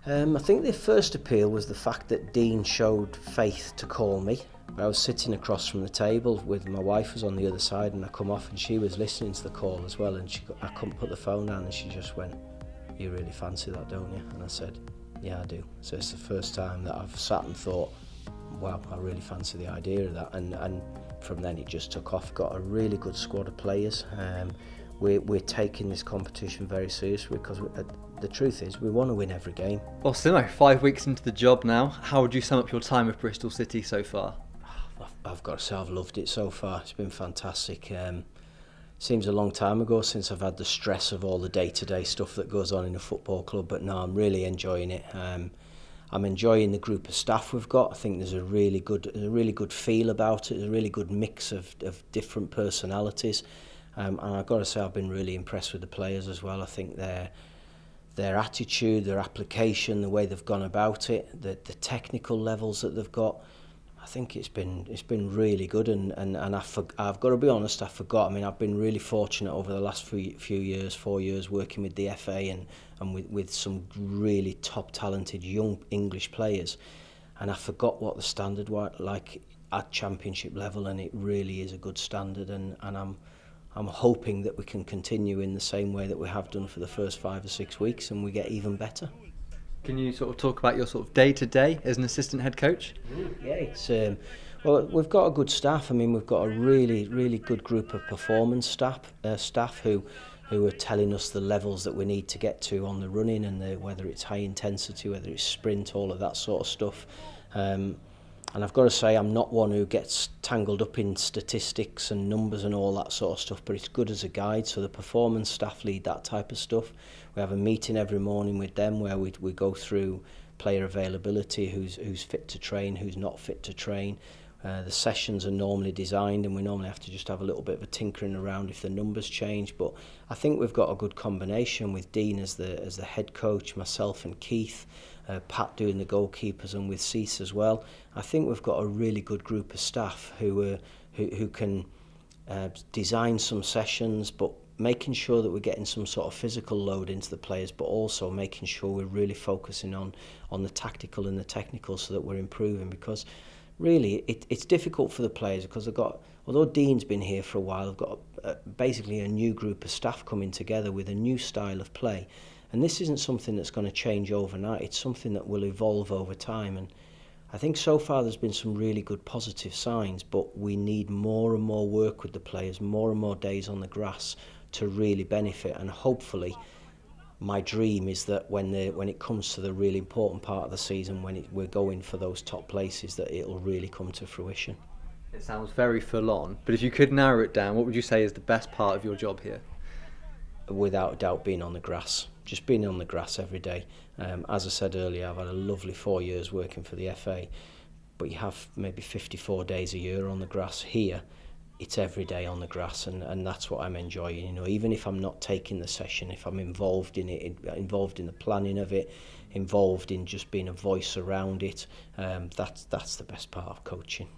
I think the first appeal was the fact that Dean showed faith to call me. I was sitting across from the table with my wife was on the other side, and I come off and she was listening to the call as well, and I couldn't put the phone down, and she just went, "You really fancy that, don't you?" And I said, "Yeah, I do." So it's the first time that I've sat and thought, wow, I really fancy the idea of that, and from then it just took off. Got a really good squad of players. We're taking this competition very seriously because the truth is we want to win every game. Well, Simo, 5 weeks into the job now, how would you sum up your time with Bristol City so far? I've got to say I've loved it so far. It's been fantastic. Seems a long time ago since I've had the stress of all the day-to-day stuff that goes on in a football club, but no, I'm really enjoying it. I'm enjoying the group of staff we've got. I think there's a really good feel about it. There's a really good mix of different personalities. And I've got to say I've been really impressed with the players as well. I think their attitude, their application, the way they've gone about it, the technical levels that they've got, I think it's been really good. And I've got to be honest, I forgot. I mean, I've been really fortunate over the last few years, 4 years, working with the FA and with some really top talented young English players. And I forgot what the standard was like at championship level, and it really is a good standard. And I'm hoping that we can continue in the same way that we have done for the first 5 or 6 weeks, and we get even better. Can you sort of talk about your sort of day-to-day as an assistant head coach? Yeah, it's well, we've got a good staff. I mean, we've got a really good group of performance staff who are telling us the levels that we need to get to on the running, and whether it's high intensity, whether it's sprint, all of that sort of stuff. And I've got to say, I'm not one who gets tangled up in statistics and numbers and all that sort of stuff, but it's good as a guide. So the performance staff lead that type of stuff. We have a meeting every morning with them where we go through player availability, who's fit to train, who's not fit to train. The sessions are normally designed, and we normally have to just have a little bit of a tinkering around if the numbers change. But I think we've got a good combination with Dean as the head coach, myself and Keith, Pat doing the goalkeepers, and with Cease as well. I think we've got a really good group of staff who can design some sessions, but making sure that we're getting some sort of physical load into the players, but also making sure we're really focusing on the tactical and the technical so that we're improving. Because really it's difficult for the players because although Dean's been here for a while, they've got basically a new group of staff coming together with a new style of play. And this isn't something that's going to change overnight. It's something that will evolve over time. And I think so far there's been some really good positive signs, but we need more and more work with the players, more and more days on the grass to really benefit. And hopefully, my dream is that when it comes to the really important part of the season, when we're going for those top places, that it'll really come to fruition. It sounds very full on, but if you could narrow it down, what would you say is the best part of your job here? Without a doubt, being on the grass. Just being on the grass every day. As I said earlier, I've had a lovely 4 years working for the FA, but you have maybe 54 days a year on the grass. Here, it's every day on the grass, and that's what I'm enjoying. You know, even if I'm not taking the session, if I'm involved in it, involved in the planning of it, involved in just being a voice around it, that's the best part of coaching.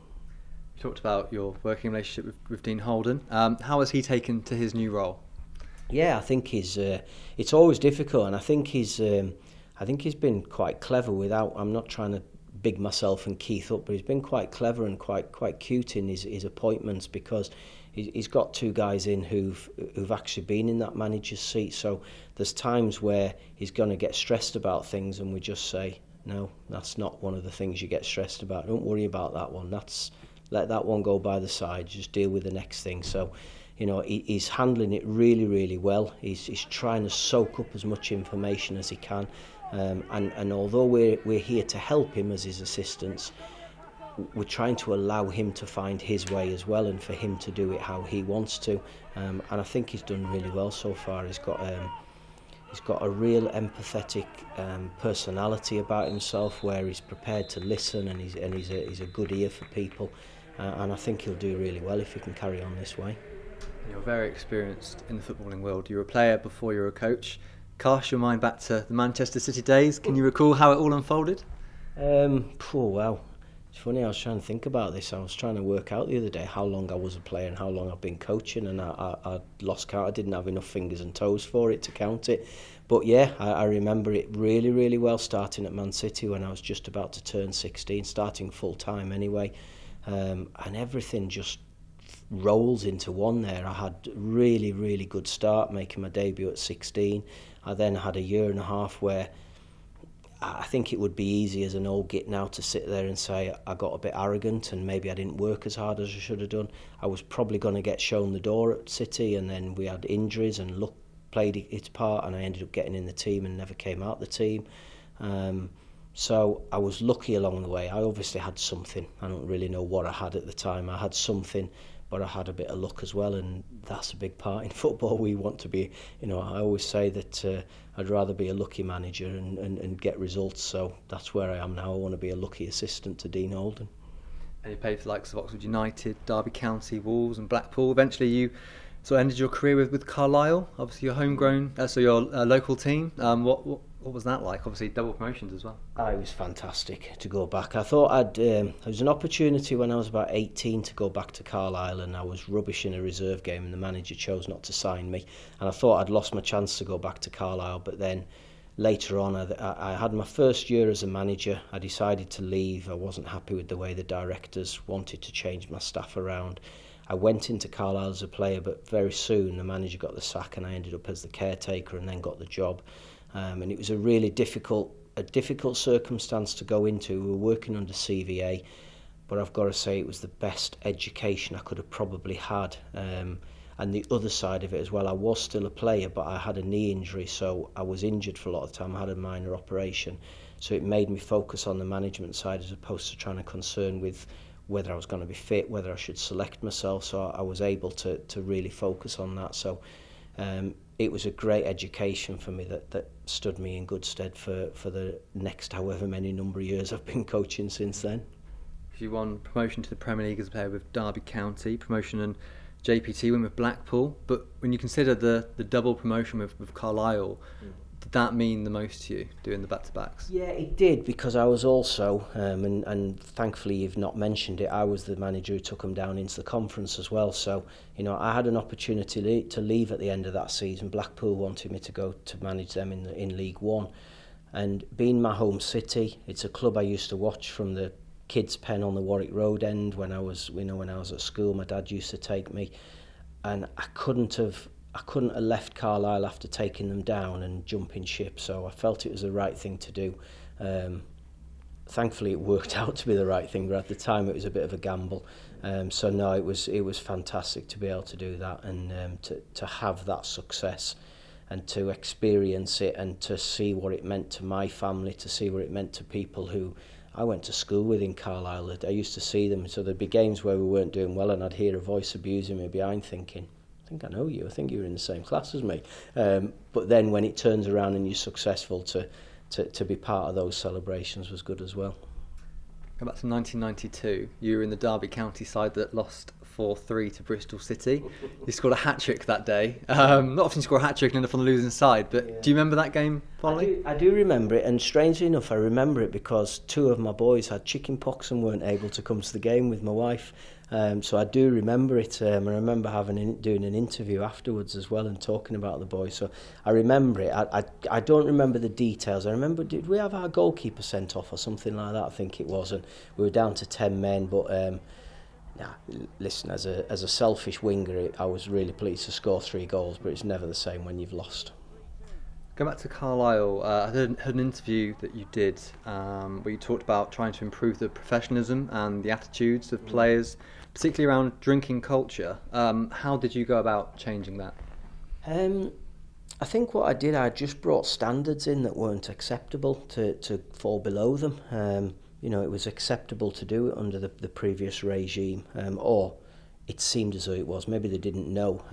You talked about your working relationship with Dean Holden. How has he taken to his new role? Yeah, I think it's always difficult, and I think he's been quite clever. I'm not trying to big myself and Keith up, but he's been quite clever and quite cute in his appointments, because he's got two guys in who've actually been in that manager's seat. So there's times where he's going to get stressed about things, and we just say, no, that's not one of the things you get stressed about. Don't worry about that one. Let that one go by the side. Just deal with the next thing. So, you know, he's handling it really well. He's trying to soak up as much information as he can, and although we're here to help him as his assistants, we're trying to allow him to find his way as well, and for him to do it how he wants to. And I think he's done really well so far. He's got a real empathetic personality about himself, where he's prepared to listen, and he's a good ear for people. And I think he'll do really well if he can carry on this way. You're very experienced in the footballing world. You were a player before you were a coach. Cast your mind back to the Manchester City days. Can you recall how it all unfolded? Well, it's funny, I was trying to think about this. I was trying to work out the other day how long I was a player and how long I've been coaching, and I lost count. I didn't have enough fingers and toes for it to count it. But yeah, I remember it really, really well, starting at Man City when I was just about to turn 16, starting full time anyway, and everything just rolls into one there. I had really, really good start, making my debut at 16. I then had a year and a half where I think it would be easy as an old git now to sit there and say I got a bit arrogant and maybe I didn't work as hard as I should have done. I was probably going to get shown the door at City, and then we had injuries and luck played its part, and I ended up getting in the team and never came out the team. So I was lucky along the way. I obviously had something. I don't really know what I had at the time. I had something, but I had a bit of luck as well, and that's a big part in football. We want to be, I always say that I'd rather be a lucky manager and get results, so that's where I am now. I want to be a lucky assistant to Dean Holden. And you played for the likes of Oxford United, Derby County, Wolves and Blackpool. Eventually you sort of ended your career with Carlisle, obviously your homegrown, so your local team. What was that like? Obviously double promotions as well. It was fantastic to go back. I thought there was an opportunity when I was about 18 to go back to Carlisle, and I was rubbish in a reserve game and the manager chose not to sign me, and I thought I'd lost my chance to go back to Carlisle. But then later on, I had my first year as a manager. I decided to leave. I wasn't happy with the way the directors wanted to change my staff around. I went into Carlisle as a player, but very soon the manager got the sack and I ended up as the caretaker and then got the job. And it was a really difficult circumstance to go into. We were working under CVA, but I've got to say it was the best education I could have probably had. And the other side of it as well, I was still a player, but I had a knee injury, so I was injured for a lot of the time. I had a minor operation, so it made me focus on the management side as opposed to trying to concern with whether I was going to be fit, whether I should select myself. So I was able to really focus on that. So it was a great education for me that stood me in good stead for the next however many number of years I've been coaching since then. You won promotion to the Premier League as a player with Derby County, promotion and JPT win with Blackpool, but when you consider the double promotion with Carlisle, did that mean the most to you, doing the back-to-backs? Yeah, it did, because I was also, and thankfully you've not mentioned it, I was the manager who took them down into the conference as well. So, I had an opportunity to leave at the end of that season. Blackpool wanted me to go to manage them in League One. And being my home city, it's a club I used to watch from the kids' pen on the Warwick Road end when I was at school. My dad used to take me, and I couldn't have left Carlisle after taking them down and jumping ship, so I felt it was the right thing to do. Thankfully it worked out to be the right thing, but at the time it was a bit of a gamble. So no, it was fantastic to be able to do that, and to have that success and to experience it and to see what it meant to my family, to see what it meant to people who I went to school with in Carlisle. I used to see them, so there'd be games where we weren't doing well and I'd hear a voice abusing me behind thinking, I think I know you, I think you were in the same class as me. But then when it turns around and you're successful, to be part of those celebrations was good as well. Go back to 1992, you were in the Derby County side that lost 4-3 to Bristol City. You scored a hat-trick that day. Not often you score a hat-trick and end up on the losing side, but yeah. Do you remember that game fondly? I do remember it, and strangely enough I remember it because two of my boys had chicken pox and weren't able to come to the game with my wife. So I do remember it. I remember doing an interview afterwards as well and talking about the boys. So I remember it. I don't remember the details. I remember, did we have our goalkeeper sent off or something like that? I think it was, and we were down to 10 men. But listen, as a selfish winger, I was really pleased to score 3 goals. But it's never the same when you've lost. Go back to Carlisle. I heard an interview that you did where you talked about trying to improve the professionalism and the attitudes of players, particularly around drinking culture. How did you go about changing that? I think what I did, I just brought standards in that weren't acceptable to fall below them. It was acceptable to do it under the previous regime, or it seemed as though it was. Maybe they didn't know.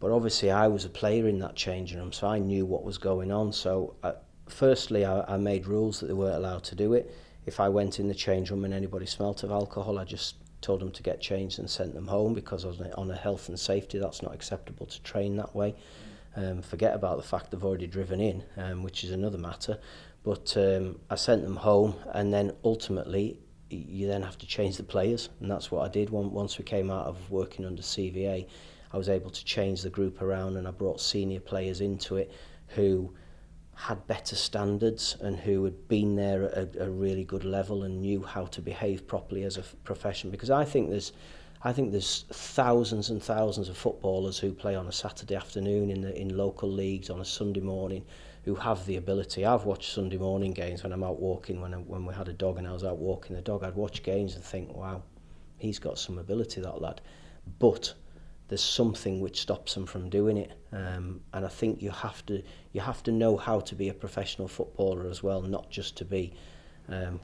But obviously I was a player in that changing room, so I knew what was going on. So firstly, I made rules that they weren't allowed to do it. If I went in the change room and anybody smelt of alcohol, I just told them to get changed and sent them home, because on a health and safety, that's not acceptable to train that way. Forget about the fact they've already driven in, which is another matter. But I sent them home, and then ultimately you then have to change the players, and that's what I did. Once we came out of working under CVA, I was able to change the group around, and I brought senior players into it who had better standards and who had been there at a really good level and knew how to behave properly as a profession. Because I think there's thousands and thousands of footballers who play on a Saturday afternoon in local leagues on a Sunday morning who have the ability. I've watched Sunday morning games when I'm out walking, when we had a dog and I was out walking the dog. I'd watch games and think, wow, he's got some ability, that lad. But there's something which stops them from doing it, and I think you have to know how to be a professional footballer as well, not just to be.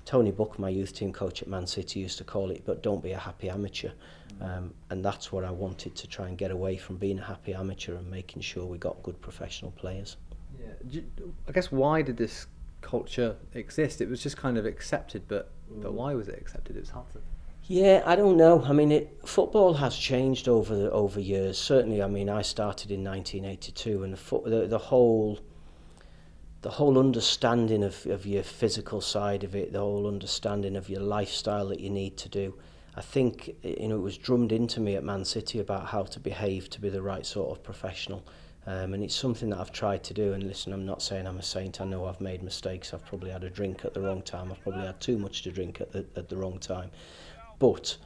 Tony Buck, my youth team coach at Man City, used to call it, but don't be a happy amateur, and that's what I wanted to try and get away from, being a happy amateur and making sure we got good professional players. Yeah, I guess why did this culture exist? It was just kind of accepted, but why was it accepted? It was hard to. Yeah, I don't know. I mean, football has changed over years. Certainly, I mean, I started in 1982, and the whole understanding of your physical side of it, the whole understanding of your lifestyle that you need to do. I think, it was drummed into me at Man City about how to behave to be the right sort of professional. And it's something that I've tried to do. And listen, I'm not saying I'm a saint. I know I've made mistakes. I've probably had a drink at the wrong time. I've probably had too much to drink at the wrong time. But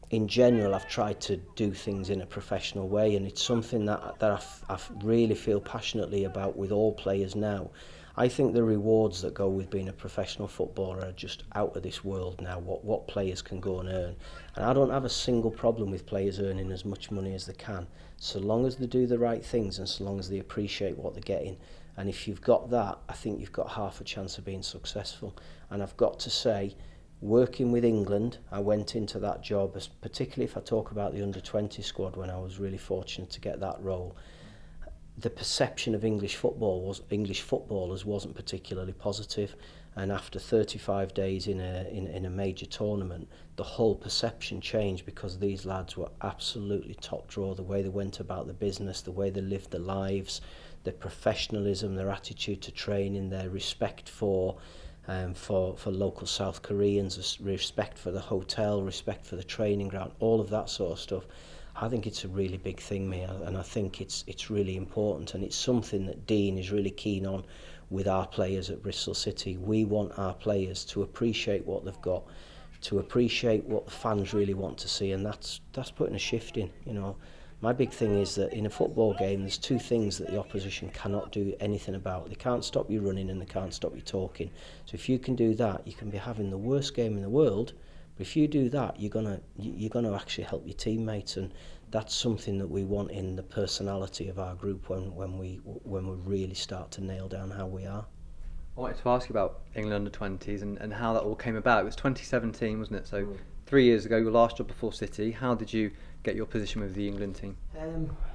in general, I've tried to do things in a professional way, and it's something that I really feel passionately about with all players now. I think the rewards that go with being a professional footballer are just out of this world now, what players can go and earn. And I don't have a single problem with players earning as much money as they can, so long as they do the right things and so long as they appreciate what they're getting. And if you've got that, I think you've got half a chance of being successful. And I've got to say, working with England, I went into that job, particularly if I talk about the under-20 squad, when I was really fortunate to get that role. The perception of English footballers wasn't particularly positive, and after 35 days in a major tournament, the whole perception changed, because these lads were absolutely top drawer. The way they went about the business, the way they lived their lives, their professionalism, their attitude to training, their respect for local South Koreans, respect for the hotel, respect for the training ground, all of that sort of stuff. I think it's a really big thing, mate, and I think it's really important, and it's something that Dean is really keen on with our players at Bristol City. We want our players to appreciate what they've got, to appreciate what the fans really want to see, and that's putting a shift in. My big thing is that in a football game, there's two things that the opposition cannot do anything about. They can't stop you running and they can't stop you talking. So if you can do that, you can be having the worst game in the world. But if you do that, you're gonna actually help your teammates, and that's something that we want in the personality of our group when we really start to nail down how we are. I wanted to ask you about England under-20s and how that all came about. It was 2017, wasn't it? So 3 years ago, your last job before City. How did you get your position with the England team?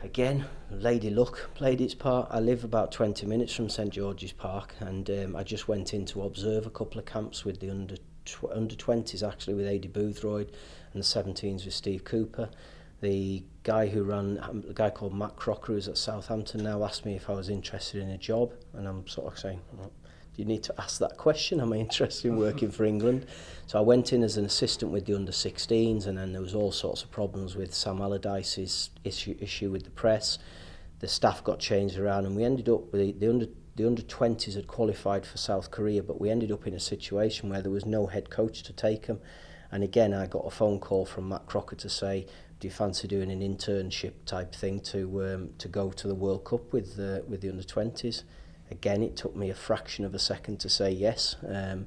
Again, lady luck played its part. I live about 20 minutes from St George's Park, and I just went in to observe a couple of camps with the under-20s, actually, with Adi Boothroyd, and the 17s with Steve Cooper. The guy called Matt Crocker, who's at Southampton now, asked me if I was interested in a job, and I'm sort of saying, well, do you need to ask that question? Am I interested in working for England? So I went in as an assistant with the under-16s, and then there was all sorts of problems with Sam Allardyce's issue with the press. The staff got changed around, and we ended up with the under-20s had qualified for South Korea, but we ended up in a situation where there was no head coach to take them. And again, I got a phone call from Matt Crocker to say, do you fancy doing an internship type thing to go to the World Cup with the under-20s? Again, it took me a fraction of a second to say yes, and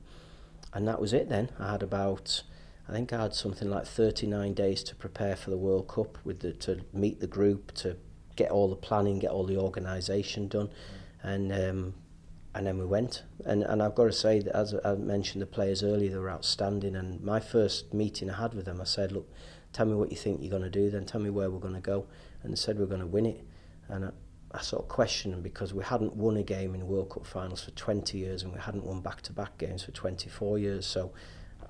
that was it then. I think I had something like 39 days to prepare for the World Cup, to meet the group, to get all the planning, get all the organisation done, and then we went. And I've got to say that, as I mentioned the players earlier, they were outstanding, and my first meeting I had with them, I said, look, tell me what you think you're going to do, then tell me where we're going to go. And they said we're going to win it. And I sort of questioned them, because we hadn't won a game in World Cup finals for 20 years, and we hadn't won back-to-back games for 24 years. So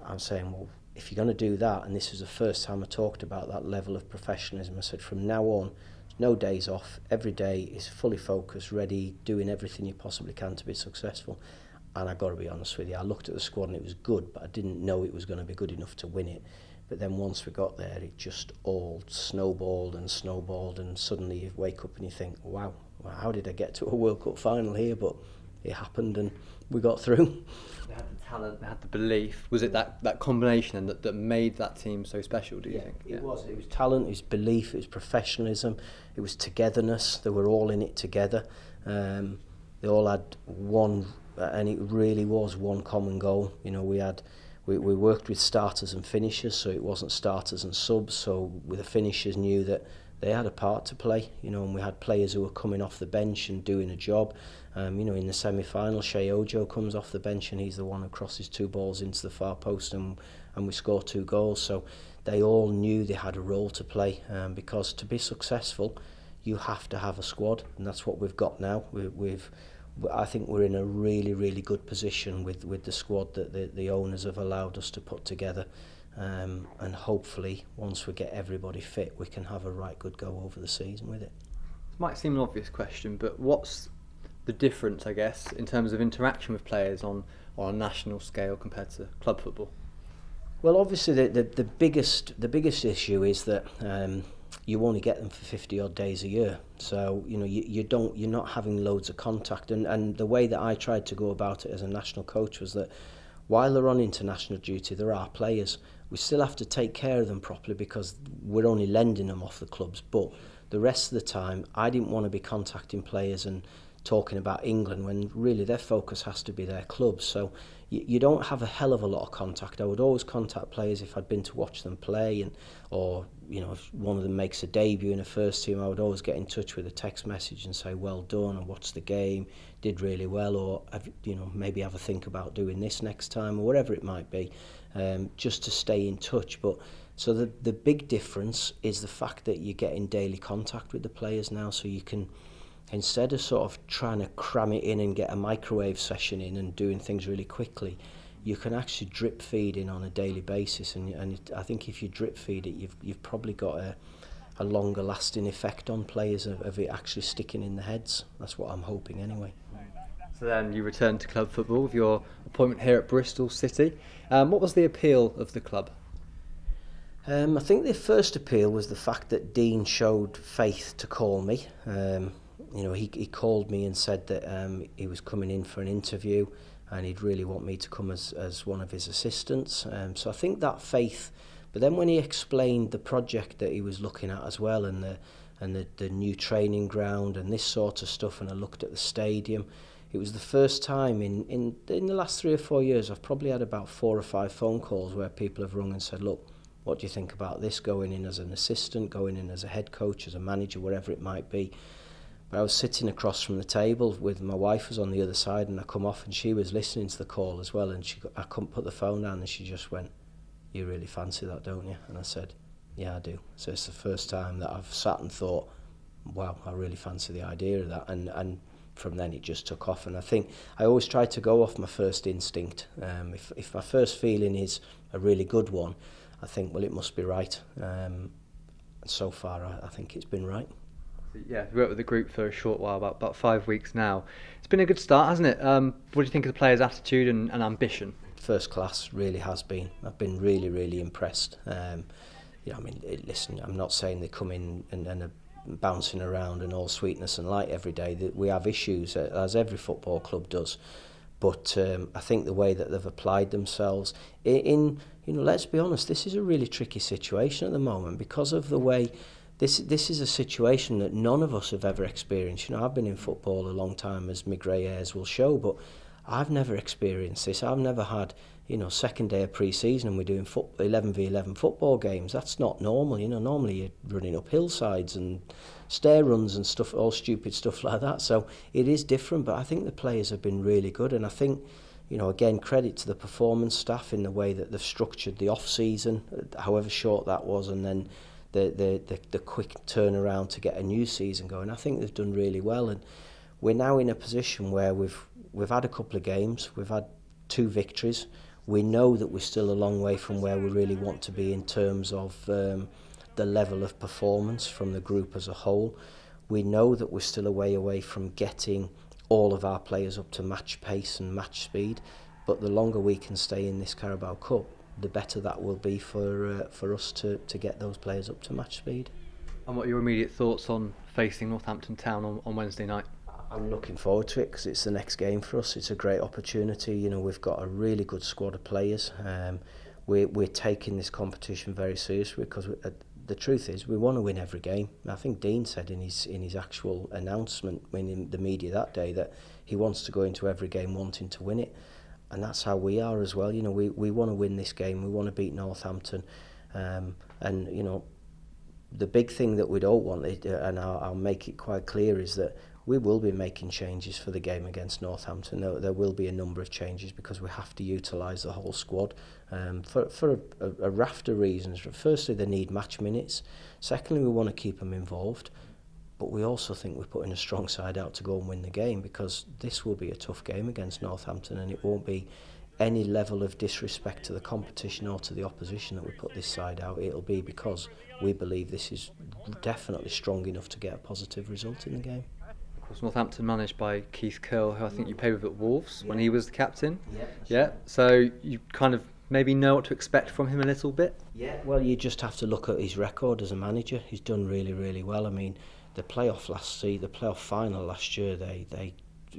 I'm saying, well, if you're going to do that, and this is the first time I talked about that level of professionalism, I said from now on, no days off, every day is fully focused, ready, doing everything you possibly can to be successful. And I've got to be honest with you, I looked at the squad and it was good, but I didn't know it was going to be good enough to win it. But then once we got there, it just all snowballed, and suddenly you wake up and you think, wow, well, how did I get to a World Cup final here? But it happened and we got through. They had the talent, they had the belief. Was it that combination that made that team so special, do you think? It was. It was talent, it was belief, it was professionalism, it was togetherness. They were all in it together. They all had one, and it really was one common goal. You know, we worked with starters and finishers, so it wasn't starters and subs. So the finishers knew that they had a part to play, you know, and we had players who were coming off the bench and doing a job. You know, in the semi-final, Shea Ojo comes off the bench and he's the one who crosses 2 balls into the far post, and we score 2 goals. So they all knew they had a role to play, because to be successful, you have to have a squad, and that's what we've got now. I think we're in a really, really good position with the squad that the owners have allowed us to put together. And hopefully, once we get everybody fit, we can have a right good go over the season with it. It might seem an obvious question, but what's the difference, I guess, in terms of interaction with players on a national scale compared to club football? Well, obviously, the biggest issue is that you only get them for 50 odd days a year, so you know you're not having loads of contact. And the way that I tried to go about it as a national coach was that while they're on international duty, there are players. We still have to take care of them properly because we're only lending them off the clubs. But the rest of the time, I didn't want to be contacting players and talking about England when really their focus has to be their clubs. So you don't have a hell of a lot of contact. I would always contact players if I'd been to watch them play, or you know, if one of them makes a debut in a first team, I would always get in touch with a text message and say well done, and watch the game, did really well, or maybe have a think about doing this next time, or whatever it might be, just to stay in touch. But so the big difference is the fact that you get in daily contact with the players now, so you can, instead of sort of trying to cram it in and get a microwave session in and doing things really quickly, you can actually drip feed in on a daily basis, and I think if you drip feed it, you've probably got a longer lasting effect on players of it actually sticking in their heads. That's what I'm hoping anyway. So then you returned to club football with your appointment here at Bristol City. What was the appeal of the club? I think the first appeal was the fact that Dean showed faith to call me. You know, he called me and said that he was coming in for an interview and he'd really want me to come as one of his assistants. So I think that faith, but then when he explained the project that he was looking at as well, and the new training ground and this sort of stuff, and I looked at the stadium, it was the first time in the last 3 or 4 years I've probably had about 4 or 5 phone calls where people have rung and said, look, what do you think about this, going in as an assistant, going in as a head coach, as a manager, whatever it might be. But I was sitting across from the table with my wife was on the other side, and I come off and she was listening to the call as well, and I couldn't put the phone down, and she just went, you really fancy that, don't you? And I said, yeah, I do. So it's the first time that I've sat and thought, wow, I really fancy the idea of that, and from then it just took off. And I think I always try to go off my first instinct. If my first feeling is a really good one, I think, well, it must be right. And so far, I think it's been right. Yeah, we worked with the group for a short while, about 5 weeks now. It's been a good start, hasn't it? What do you think of the players' attitude and ambition? First class, really has been. I've been really, really impressed. Listen, I'm not saying they come in and are bouncing around and all sweetness and light every day. We have issues, as every football club does. But I think the way that they've applied themselves let's be honest, this is a really tricky situation at the moment because of the way. This is a situation that none of us have ever experienced. You know, I've been in football a long time, as my grey hairs will show, but I've never experienced this. I've never had, second day of pre-season and we're doing 11v11 football games. That's not normal. Normally you're running up hillsides and stair runs and stuff, all stupid stuff like that. So it is different, but I think the players have been really good, and I think, again, credit to the performance staff in the way that they've structured the off-season, however short that was, and then the quick turnaround to get a new season going. I think they've done really well, and we're now in a position where we've had a couple of games, we've had 2 victories. We know that we're still a long way from where we really want to be in terms of the level of performance from the group as a whole. We know that we're still a way away from getting all of our players up to match pace and match speed, but the longer we can stay in this Carabao Cup, the better that will be for us to get those players up to match speed. And what are your immediate thoughts on facing Northampton Town on Wednesday night? I'm looking forward to it because it's the next game for us. It's a great opportunity. You know, we've got a really good squad of players. We're taking this competition very seriously because the truth is we want to win every game. I think Dean said in his actual announcement in the media that day that he wants to go into every game wanting to win it, and that's how we are as well. You know, we want to win this game. We want to beat Northampton, and you know, the big thing that we don't want, and I'll make it quite clear, is that we will be making changes for the game against Northampton. There will be a number of changes because we have to utilise the whole squad for a raft of reasons. Firstly, they need match minutes. Secondly, we want to keep them involved. But we also think we're putting a strong side out to go and win the game because this will be a tough game against Northampton, and it won't be any level of disrespect to the competition or to the opposition that we put this side out. It'll be because we believe this is definitely strong enough to get a positive result in the game. Of course, Northampton managed by Keith Curl, who I think you played with at Wolves when he was the captain. Yeah. So you kind of maybe know what to expect from him a little bit. Yeah. Well, you just have to look at his record as a manager. He's done really, really well. I mean, the playoff final last year, they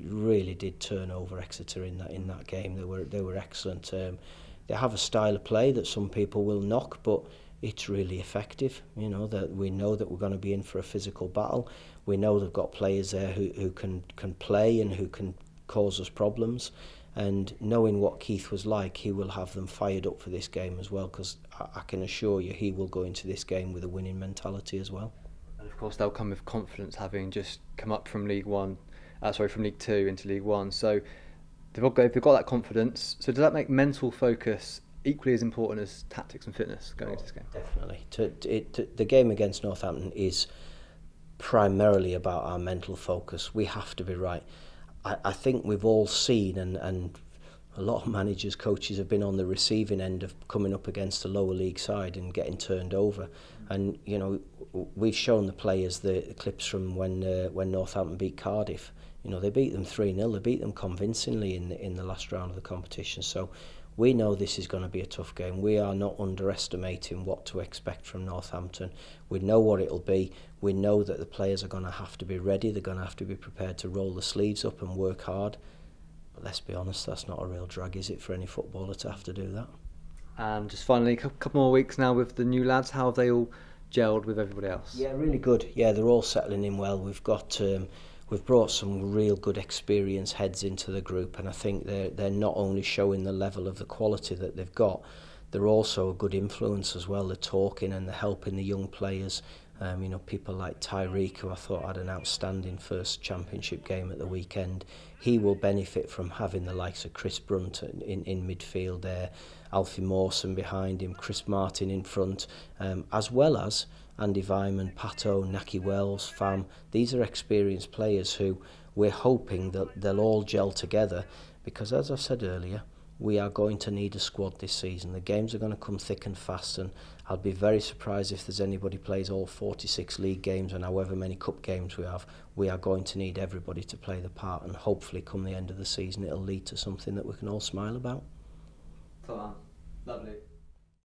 really did turn over Exeter in that game. They were excellent. They have a style of play that some people will knock, but it's really effective. You know that we know that we're going to be in for a physical battle. We know they've got players there who can play and who can cause us problems. And knowing what Keith was like, he will have them fired up for this game as well. Because I can assure you, he will go into this game with a winning mentality as well. And of course, they'll come with confidence, having just come up from from League Two into League One. So they've got that confidence. So does that make mental focus equally as important as tactics and fitness going into this game? Definitely. The game against Northampton is primarily about our mental focus. We have to be right. I think we've all seen, and a lot of managers, coaches have been on the receiving end of coming up against a lower league side and getting turned over. And you know, we've shown the players the clips from when Northampton beat Cardiff. You know, they beat them 3-0. They beat them convincingly in the last round of the competition. So we know this is going to be a tough game. We are not underestimating what to expect from Northampton. We know what it'll be. We know that the players are going to have to be ready. They're going to have to be prepared to roll the sleeves up and work hard. But let's be honest, that's not a real drag, is it, for any footballer to have to do that? And just finally, a couple more weeks now with the new lads. How have they all gelled with everybody else? Yeah, really good. Yeah, they're all settling in well. We've brought some real good experienced heads into the group, and I think they're not only showing the level of the quality that they've got, they're also a good influence as well. They're talking and they're helping the young players. You know, people like Tyreek, who I thought had an outstanding first championship game at the weekend. He will benefit from having the likes of Chris Brunt in midfield there, Alfie Mawson behind him, Chris Martin in front, as well as Andy Vyman, Pato, Naki Wells, Fam. These are experienced players who we're hoping that they'll all gel together because, as I said earlier, we are going to need a squad this season. The games are going to come thick and fast, and I'll be very surprised if there's anybody plays all 46 league games and however many cup games we have. We are going to need everybody to play the part, and hopefully come the end of the season it'll lead to something that we can all smile about. Lovely.